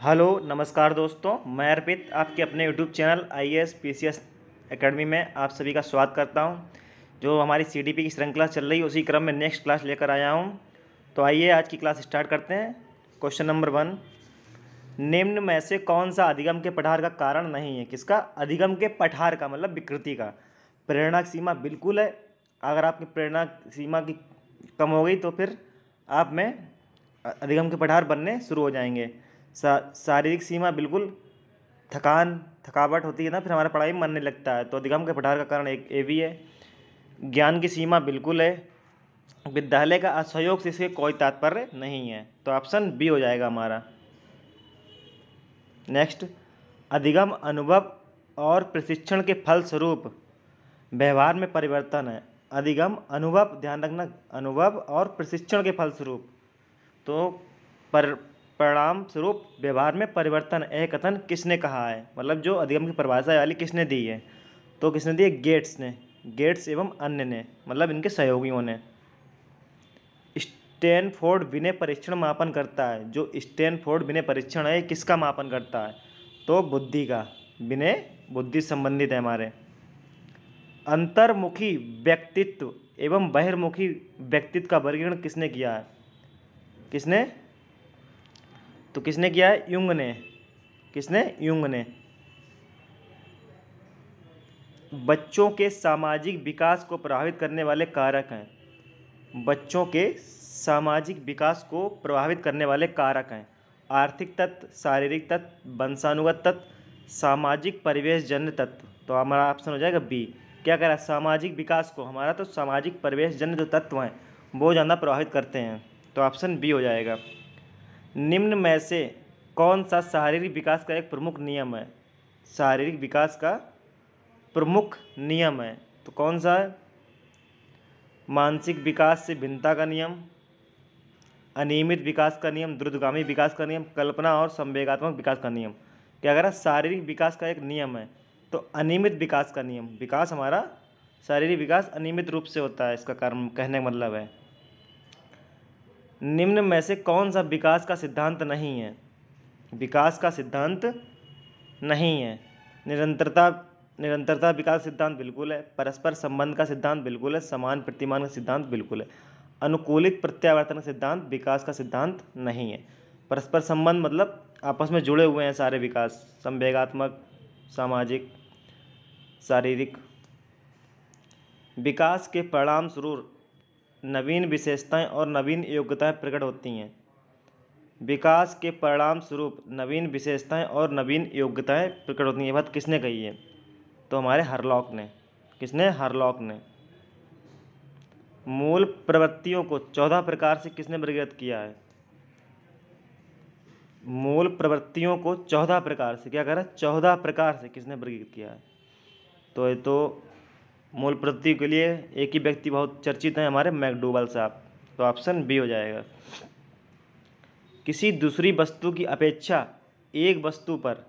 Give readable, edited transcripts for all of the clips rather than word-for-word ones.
Hello नमस्कार दोस्तों, मैं अर्पित आपके अपने YouTube channel IAS PCS academy में आप सभी का स्वागत करता हूं। जो हमारी CDP की श्रृंखला चल रही है उसी क्रम में नेक्स्ट क्लास लेकर आया हूं। तो आइए आज की क्लास स्टार्ट करते हैं। क्वेश्चन नंबर 1, निम्न में से कौन सा अधिगम के पठार का कारण नहीं है? किसका? अधिगम के पठार का मतलब विकृति का। प्रेरणा की सीमा बिल्कुल है। अगर आपकी प्रेरणा सीमा की कम हो गई तो फिर आप में अधिगम के पठार बनने शुरू हो जाएंगे। शारीरिक सीमा बिल्कुल, थकावट होती है ना, फिर हमारा पढ़ाई में मन नहीं लगता है, तो अधिगम के पठार का कारण एक ये भी है। ज्ञान की सीमा बिल्कुल है। विद्यालय का असहयोग से इसके कोई तात्पर्य नहीं है, तो ऑप्शन बी हो जाएगा हमारा। नेक्स्ट, अधिगम अनुभव और प्रशिक्षण के फलस्वरूप व्यवहार में परिवर्तन है। अधिगम अनुभव, ध्यान रखना, अनुभव और प्रशिक्षण के फलस्वरूप, तो परिणाम स्वरूप व्यवहार में परिवर्तन, यह कथन किसने कहा है? मतलब जो अधिगम की परिभाषा वाली किसने दी है? तो किसने दी है? गेट्स ने। गेट्स एवं अन्य ने, मतलब इनके सहयोगियों ने। स्टैनफोर्ड विनय परीक्षण मापन करता है। जो स्टैनफोर्ड विनय परीक्षण है किसका मापन करता है? तो बुद्धि का। विनय बुद्धि संबंधित है हमारे। अंतर्मुखी व्यक्तित्व एवं बहिर्मुखी व्यक्तित्व का वर्गीकरण किसने किया है? किसने? तो किसने किया है? युंग ने। किसने? युंग ने। बच्चों के सामाजिक विकास को प्रभावित करने वाले कारक हैं। बच्चों के सामाजिक विकास को प्रभावित करने वाले कारक हैं। आर्थिक तत्व, शारीरिक तत्व, वंशानुगत तत्व, सामाजिक परिवेशजन्य तत्व। तो हमारा ऑप्शन हो जाएगा बी। क्या कह रहा है? सामाजिक विकास को हमारा तो सामाजिक परिवेशजन्य जो तत्व हैं वो ज़्यादा प्रभावित करते हैं, तो ऑप्शन बी हो जाएगा। निम्न में से कौन सा शारीरिक विकास का एक प्रमुख नियम है? शारीरिक विकास का प्रमुख नियम है तो कौन सा है? मानसिक विकास से भिन्नता का नियम, अनियमित विकास का नियम, द्रुतगामी विकास का नियम, कल्पना और संवेगात्मक विकास का नियम। क्या कह रहा है? शारीरिक विकास का एक नियम है तो अनियमित विकास का नियम। विकास हमारा शारीरिक विकास अनियमित रूप से होता है, इसका कारण कहने का मतलब है। निम्न में से कौन सा विकास का सिद्धांत नहीं है? विकास का सिद्धांत नहीं है। निरंतरता विकास सिद्धांत बिल्कुल है। परस्पर संबंध का सिद्धांत बिल्कुल है। समान प्रतिमान का सिद्धांत बिल्कुल है। अनुकूलित प्रत्यावर्तन का सिद्धांत विकास का सिद्धांत नहीं है। परस्पर संबंध मतलब आपस में जुड़े हुए हैं सारे विकास, संवेगात्मक, सामाजिक, शारीरिक। विकास के परिणाम स्वरूप नवीन विशेषताएं और नवीन योग्यताएं प्रकट होती हैं। विकास के परिणाम स्वरूप नवीन विशेषताएं और नवीन योग्यताएं प्रकट होती हैं। ये बात किसने कही है? तो हमारे हरलॉक ने। किसने? हरलॉक ने। मूल प्रवृत्तियों को 14 प्रकार से किसने वर्गीकृत किया है? मूल प्रवृत्तियों को 14 प्रकार से, क्या कह रहा है? 14 प्रकार से किसने वर्गीकृत किया है? तो ये तो मूल प्रवृत्ति के लिए एक ही व्यक्ति बहुत चर्चित हैं, हमारे मैकडूगल साहब, तो ऑप्शन बी हो जाएगा। किसी दूसरी वस्तु की अपेक्षा एक वस्तु पर,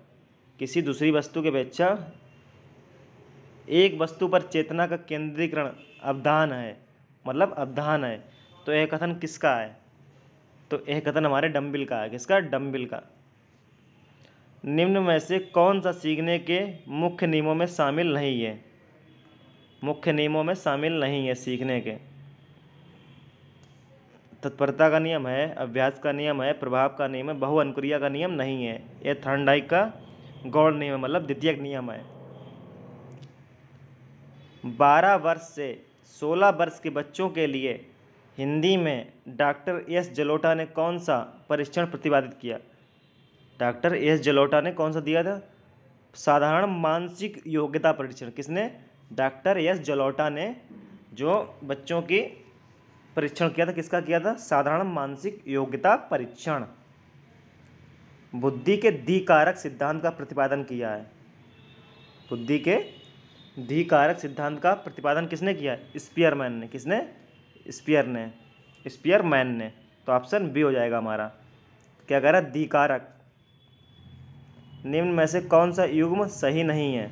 किसी दूसरी वस्तु की अपेक्षा एक वस्तु पर चेतना का केंद्रीकरण अवधान है, मतलब अवधान है, तो यह कथन किसका है? तो यह कथन हमारे डम्बिल का है। किसका? डम्बिल का। निम्न में से कौन सा सीखने के मुख्य नियमों में शामिल नहीं है? मुख्य नियमों में शामिल नहीं है सीखने के। तत्परता का नियम है, अभ्यास का नियम है, प्रभाव का नियम है, बहुअनुक्रिया का नियम नहीं है। यह थॉर्नडाइक का गौड़ नियम है, मतलब द्वितीयक नियम है। 12 वर्ष से 16 वर्ष के बच्चों के लिए हिंदी में डॉक्टर एस जलोटा ने कौन सा परीक्षण प्रतिपादित किया? डॉक्टर एस जलोटा ने कौन सा दिया था? साधारण मानसिक योग्यता परीक्षण। किसने? डॉक्टर एस जलोटा ने जो बच्चों की परीक्षण किया था, किसका किया था? साधारण मानसिक योग्यता परीक्षण। बुद्धि के द्विकारक सिद्धांत का प्रतिपादन किया है। बुद्धि के द्विकारक सिद्धांत का प्रतिपादन किसने किया है? स्पीयरमैन ने। किसने? स्पीयरमैन ने। तो ऑप्शन बी हो जाएगा हमारा। क्या कह रहा है? द्विकारक। निम्न में से कौन सा युग्म सही नहीं है?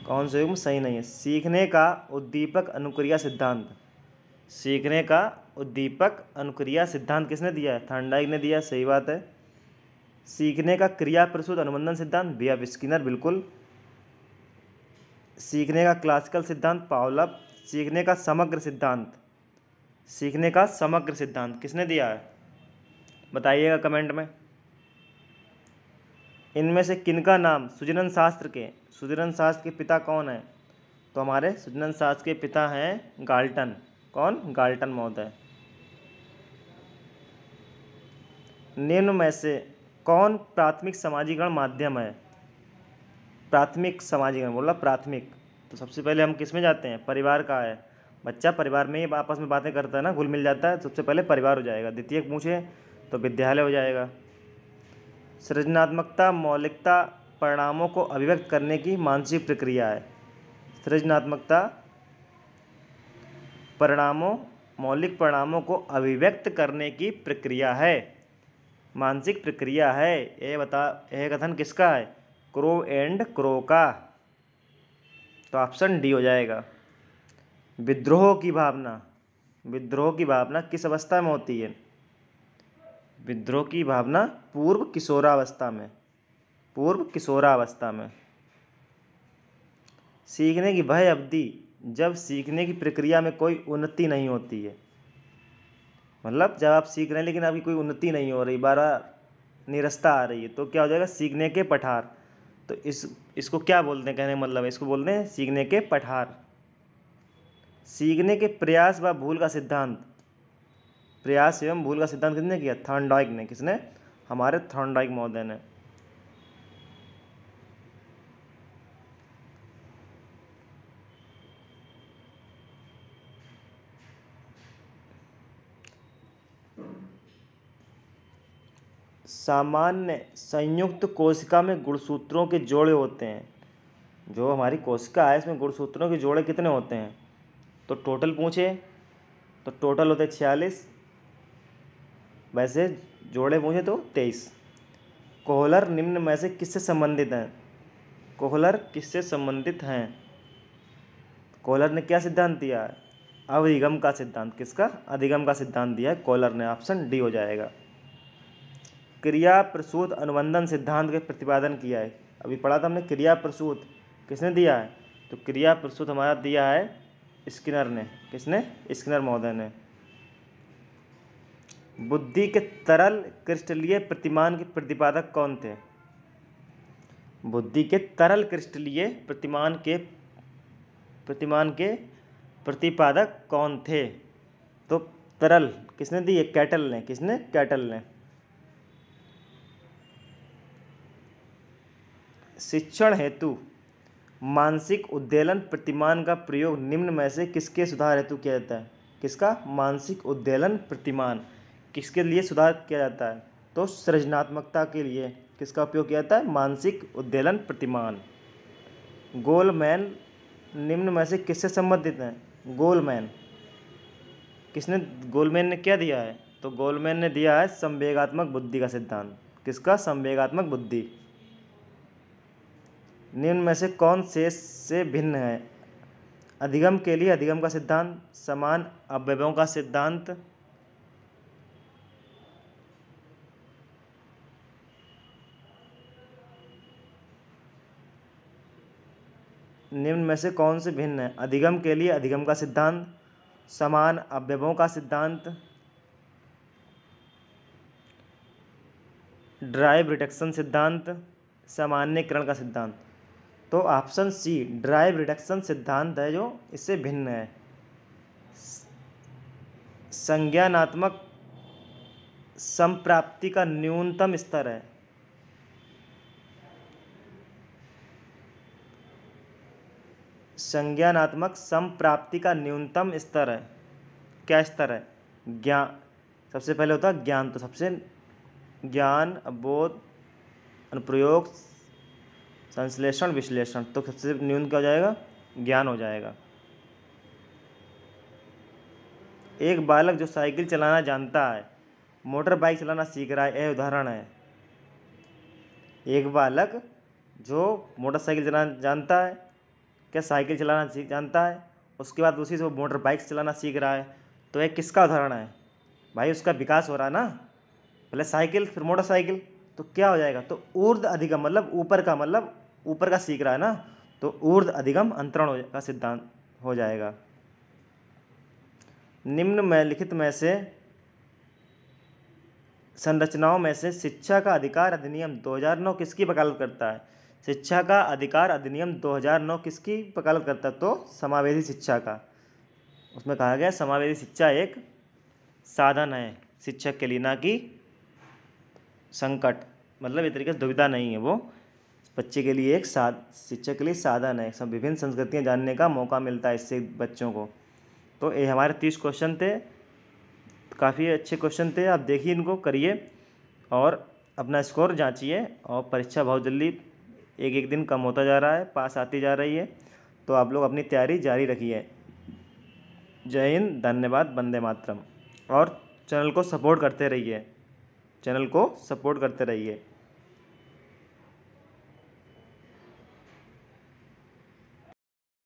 कौन सा युग्म सही नहीं है? सीखने का उद्दीपक अनुक्रिया सिद्धांत। सीखने का उद्दीपक अनुक्रिया सिद्धांत किसने दिया है? थॉर्नडाइक ने दिया, सही बात है। सीखने का क्रिया प्रसूत अनुबंधन सिद्धांत बी.एफ. स्किनर, बिल्कुल। सीखने का क्लासिकल सिद्धांत पावलव। सीखने का समग्र सिद्धांत, सीखने का समग्र सिद्धांत किसने दिया है? बताइएगा कमेंट में। इनमें से किनका नाम सुजनन शास्त्र के पिता कौन है? तो हमारे सुजनन शास्त्र के पिता हैं गाल्टन। कौन? गाल्टन महोदय। निम्न में से कौन प्राथमिक समाजीकरण माध्यम है? प्राथमिक समाजीकरण बोला, प्राथमिक। तो सबसे पहले हम किस में जाते हैं? परिवार का है। बच्चा परिवार में ही आपस में बातें करता है ना, घुल मिल जाता है। सबसे पहले परिवार हो जाएगा। द्वितीय पूछे तो विद्यालय हो जाएगा। सृजनात्मकता मौलिकता परिणामों को अभिव्यक्त करने की मानसिक प्रक्रिया है। सृजनात्मकता मौलिक परिणामों को अभिव्यक्त करने की प्रक्रिया है, मानसिक प्रक्रिया है। यह कथन किसका है? क्रो एंड क्रो का। तो ऑप्शन डी हो जाएगा। विद्रोह की भावना किस अवस्था में होती है? विद्रोह की भावना पूर्व किशोरावस्था में। सीखने की वह अवधि जब सीखने की प्रक्रिया में कोई उन्नति नहीं होती है। मतलब जब आप सीख रहे हैं लेकिन अभी कोई उन्नति नहीं हो रही, बार निरस्ता आ रही है, तो क्या हो जाएगा? सीखने के पठार। तो इसको क्या बोलते हैं? कहने का मतलब है, इसको बोलते हैं सीखने के पठार। सीखने के प्रयास व भूल का सिद्धांत, प्रयास एवं भूल का सिद्धांत किसने किया? थॉर्नडाइक ने। किसने? हमारे थॉर्नडाइक महोदय ने। सामान्य संयुक्त कोशिका में गुणसूत्रों के जोड़े होते हैं। जो हमारी कोशिका है इसमें गुणसूत्रों के जोड़े कितने होते हैं? तो टोटल पूछे तो टोटल होते हैं 46, वैसे जोड़े पूछे तो 23। कोहलर निम्न में से किससे संबंधित हैं? कोहलर किससे संबंधित हैं? कोहलर ने क्या सिद्धांत दिया है? अधिगम का सिद्धांत। किसका? अधिगम का सिद्धांत दिया है कोहलर ने। ऑप्शन डी हो जाएगा। क्रिया प्रसूत अनुबंधन सिद्धांत के प्रतिपादन किया है। अभी पढ़ा था हमने क्रिया प्रसूत, किसने दिया है? तो क्रिया प्रसूत हमारा दिया है स्किनर ने। किसने? स्किनर महोदय ने। बुद्धि के तरल क्रिस्टलीय प्रतिमान के प्रतिपादक कौन थे? बुद्धि के तरल क्रिस्टलीय प्रतिमान के प्रतिपादक कौन थे? तो तरल किसने दी है? कैटल ने। किसने? कैटल ने। शिक्षण हेतु मानसिक उद्वेलन प्रतिमान का प्रयोग निम्न में से किसके सुधार हेतु किया जाता है? किसका? मानसिक उद्वेलन प्रतिमान किसके लिए सुधार किया जाता है? तो सृजनात्मकता के लिए। किसका उपयोग किया जाता है? मानसिक उद्वेलन प्रतिमान। गोलमैन निम्न में से किससे संबंधित हैं? गोलमैन किसने? गोलमैन ने क्या दिया है? तो गोलमैन ने दिया है संवेगात्मक बुद्धि का सिद्धांत। किसका? संवेगात्मक बुद्धि। निम्न में से कौन शेष से भिन्न है? अधिगम के लिए अधिगम का सिद्धांत, समान अवयवों का सिद्धांत, निम्न में से कौन से भिन्न है? अधिगम के लिए अधिगम का सिद्धांत, समान अवयवों का सिद्धांत, ड्राइव रिडक्शन सिद्धांत, सामान्यीकरण का सिद्धांत। तो ऑप्शन सी ड्राइव रिडक्शन सिद्धांत है जो इससे भिन्न है। संज्ञानात्मक संप्राप्ति का न्यूनतम स्तर है। संज्ञानात्मक संप्राप्ति का न्यूनतम स्तर है। क्या स्तर है? ज्ञान। सबसे पहले होता है ज्ञान, तो सबसे ज्ञान, बोध, अनुप्रयोग, संश्लेषण, विश्लेषण। तो सबसे न्यून क्या हो जाएगा? ज्ञान हो जाएगा। एक बालक जो साइकिल चलाना जानता है मोटर बाइक चलाना सीख रहा है, यह उदाहरण है। एक बालक जो मोटरसाइकिल चलाना जानता है, क्या साइकिल चलाना जानता है, उसके बाद उसी से वो मोटर बाइक चलाना सीख रहा है, तो एक किसका उदाहरण है भाई, उसका विकास हो रहा है ना, पहले साइकिल फिर मोटरसाइकिल, तो क्या हो जाएगा, तो ऊर्ध्व अधिगम मतलब ऊपर का सीख रहा है ना, तो ऊर्ध्व अधिगम अंतरण का सिद्धांत हो जाएगा। निम्न में लिखित में से संरचनाओं में से शिक्षा का अधिकार अधिनियम 2009 किसकी वकालत करता है? शिक्षा का अधिकार अधिनियम 2009 किसकी वकालत करता है? तो समावेशी शिक्षा का। उसमें कहा गया समावेशी शिक्षा एक साधन है शिक्षक के लिए, ना कि संकट, मतलब एक तरीके से दुविधा नहीं है, वो बच्चे के लिए एक शिक्षक के लिए साधन है। सब विभिन्न संस्कृतियाँ जानने का मौका मिलता है इससे बच्चों को। तो ये हमारे 30 क्वेश्चन थे, काफ़ी अच्छे क्वेश्चन थे, आप देखिए इनको करिए और अपना स्कोर जांचिए। और परीक्षा बहुत जल्दी एक एक दिन कम होता जा रहा है, पास आती जा रही है, तो आप लोग अपनी तैयारी जारी रखिए। जय हिंद, धन्यवाद, वंदे मातरम। और चैनल को सपोर्ट करते रहिए।